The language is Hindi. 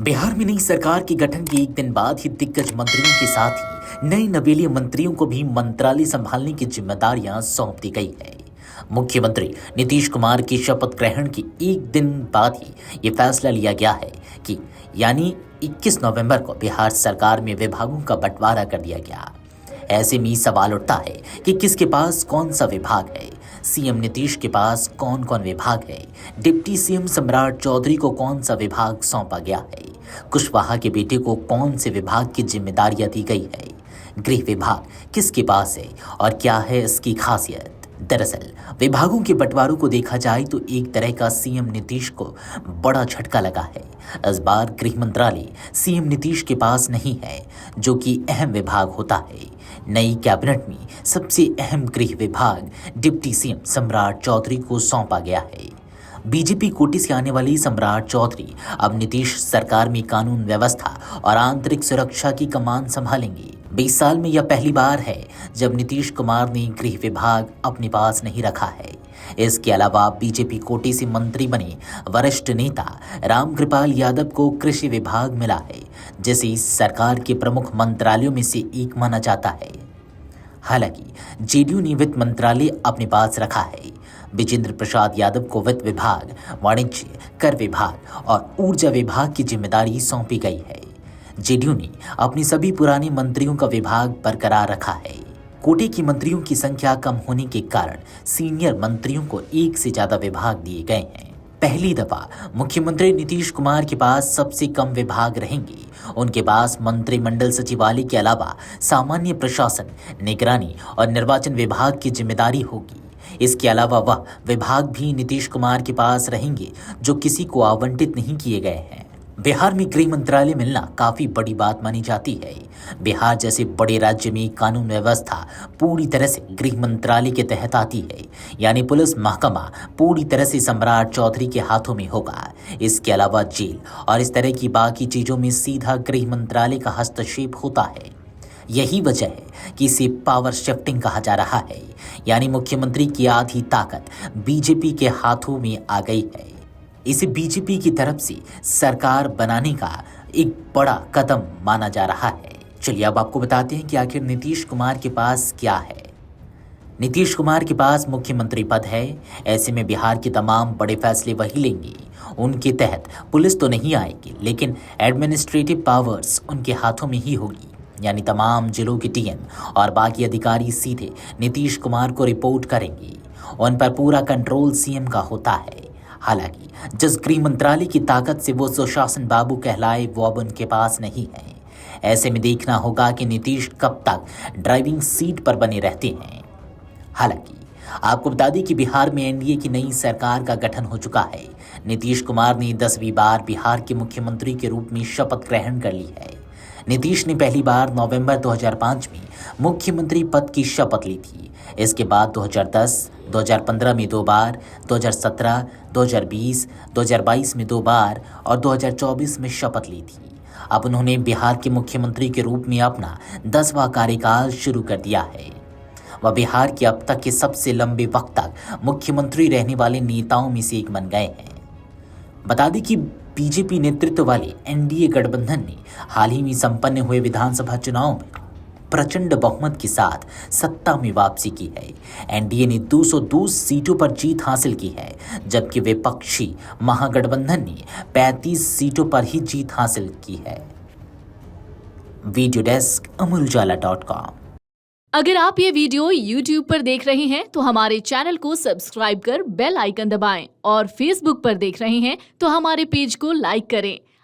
बिहार में नई सरकार के गठन के एक दिन बाद ही दिग्गज मंत्रियों के साथ ही नए नवेले मंत्रियों को भी मंत्रालय संभालने की जिम्मेदारियां सौंप दी गई है। मुख्यमंत्री नीतीश कुमार के शपथ ग्रहण के एक दिन बाद ही ये फैसला लिया गया है कि यानी 21 नवंबर को बिहार सरकार में विभागों का बंटवारा कर दिया गया। ऐसे में सवाल उठता है कि किसके पास कौन सा विभाग है। सीएम नीतीश के पास कौन कौन विभाग है, डिप्टी सीएम सम्राट चौधरी को कौन सा विभाग सौंपा गया है, कुशवाहा के बेटे को कौन से विभाग की जिम्मेदारियां दी गई है, गृह विभाग किसके पास है और क्या है इसकी खासियत। दरअसल विभागों के बंटवारों को देखा जाए तो एक तरह का सीएम नीतीश को बड़ा झटका लगा है। इस बार गृह मंत्रालय सीएम नीतीश के पास नहीं है, जो कि अहम विभाग होता है। नई कैबिनेट में सबसे अहम गृह विभाग डिप्टी सीएम सम्राट चौधरी को सौंपा गया है। बीजेपी कोटे से आने वाली सम्राट चौधरी अब नीतीश सरकार में कानून व्यवस्था और आंतरिक सुरक्षा की कमान संभालेंगे। 20 साल में यह पहली बार है जब नीतीश कुमार ने गृह विभाग अपने पास नहीं रखा है। इसके अलावा बीजेपी कोटे से मंत्री बने वरिष्ठ नेता रामकृपाल यादव को कृषि विभाग मिला है, जिसे सरकार के प्रमुख मंत्रालयों में से एक माना जाता है। हालांकि जेडीयू ने वित्त मंत्रालय अपने पास रखा है। विजेंद्र प्रसाद यादव को वित्त विभाग, वाणिज्य, कर विभाग और ऊर्जा विभाग की जिम्मेदारी सौंपी गई है। जेडीयू ने अपने सभी पुराने मंत्रियों का विभाग बरकरार रखा है। कोटे की मंत्रियों की संख्या कम होने के कारण सीनियर मंत्रियों को एक से ज्यादा विभाग दिए गए हैं। पहली दफा मुख्यमंत्री नीतीश कुमार के पास सबसे कम विभाग रहेंगे। उनके पास मंत्रिमंडल सचिवालय के अलावा सामान्य प्रशासन, निगरानी और निर्वाचन विभाग की जिम्मेदारी होगी। इसके अलावा वह विभाग भी नीतीश कुमार के पास रहेंगे जो किसी को आवंटित नहीं किए गए हैं। बिहार में गृह मंत्रालय मिलना काफी बड़ी बात मानी जाती है। बिहार जैसे बड़े राज्य में कानून व्यवस्था पूरी तरह से गृह मंत्रालय के तहत आती है, यानी पुलिस महकमा पूरी तरह से सम्राट चौधरी के हाथों में होगा। इसके अलावा जेल और इस तरह की बाकी चीजों में सीधा गृह मंत्रालय का हस्तक्षेप होता है। यही वजह है कि इसे पावर शिफ्टिंग कहा जा रहा है, यानी मुख्यमंत्री की आधी ताकत बीजेपी के हाथों में आ गई है। इसे बीजेपी की तरफ से सरकार बनाने का एक बड़ा कदम माना जा रहा है। चलिए अब आपको बताते हैं कि आखिर नीतीश कुमार के पास क्या है। नीतीश कुमार के पास मुख्यमंत्री पद है। ऐसे में बिहार के तमाम बड़े फैसले वही लेंगे। उनके तहत पुलिस तो नहीं आएगी, लेकिन एडमिनिस्ट्रेटिव पावर्स उनके हाथों में ही होगी, यानी तमाम जिलों के डीएम और बाकी अधिकारी सीधे नीतीश कुमार को रिपोर्ट करेंगे। उन पर पूरा कंट्रोल सीएम का होता है। हालांकि जिस गृह मंत्रालय की ताकत से वो सुशासन बाबू कहलाए, वो अब उनके पास नहीं है। ऐसे में देखना होगा कि नीतीश कब तक ड्राइविंग सीट पर बने रहते हैं। हालांकि आपको बता दें कि बिहार में एनडीए की नई सरकार का गठन हो चुका है। नीतीश कुमार ने 10वीं बार बिहार के मुख्यमंत्री के रूप में शपथ ग्रहण कर ली है। नीतीश ने पहली बार नवंबर 2005 में मुख्यमंत्री पद की शपथ ली थी। इसके बाद 2010, 2015 में 2 बार, 2017, 2020, 2022 में 2 बार और 2024 में शपथ ली थी। अब उन्होंने बिहार के मुख्यमंत्री के रूप में अपना 10वां कार्यकाल शुरू कर दिया है। वह बिहार के अब तक के सबसे लंबे वक्त तक मुख्यमंत्री रहने वाले नेताओं में से एक बन गए हैं। बता दें कि बीजेपी नेतृत्व वाले एनडीए गठबंधन ने हाल ही में संपन्न हुए विधानसभा चुनाव में प्रचंड बहुमत के साथ सत्ता में वापसी की है। एनडीए ने 202 सीटों पर जीत हासिल की है, जबकि विपक्षी महागठबंधन ने 35 सीटों पर ही जीत हासिल की है। Video desk amuljala.com। अगर आप ये वीडियो YouTube पर देख रहे हैं तो हमारे चैनल को सब्सक्राइब कर बेल आइकन दबाएं और Facebook पर देख रहे हैं तो हमारे पेज को लाइक करें।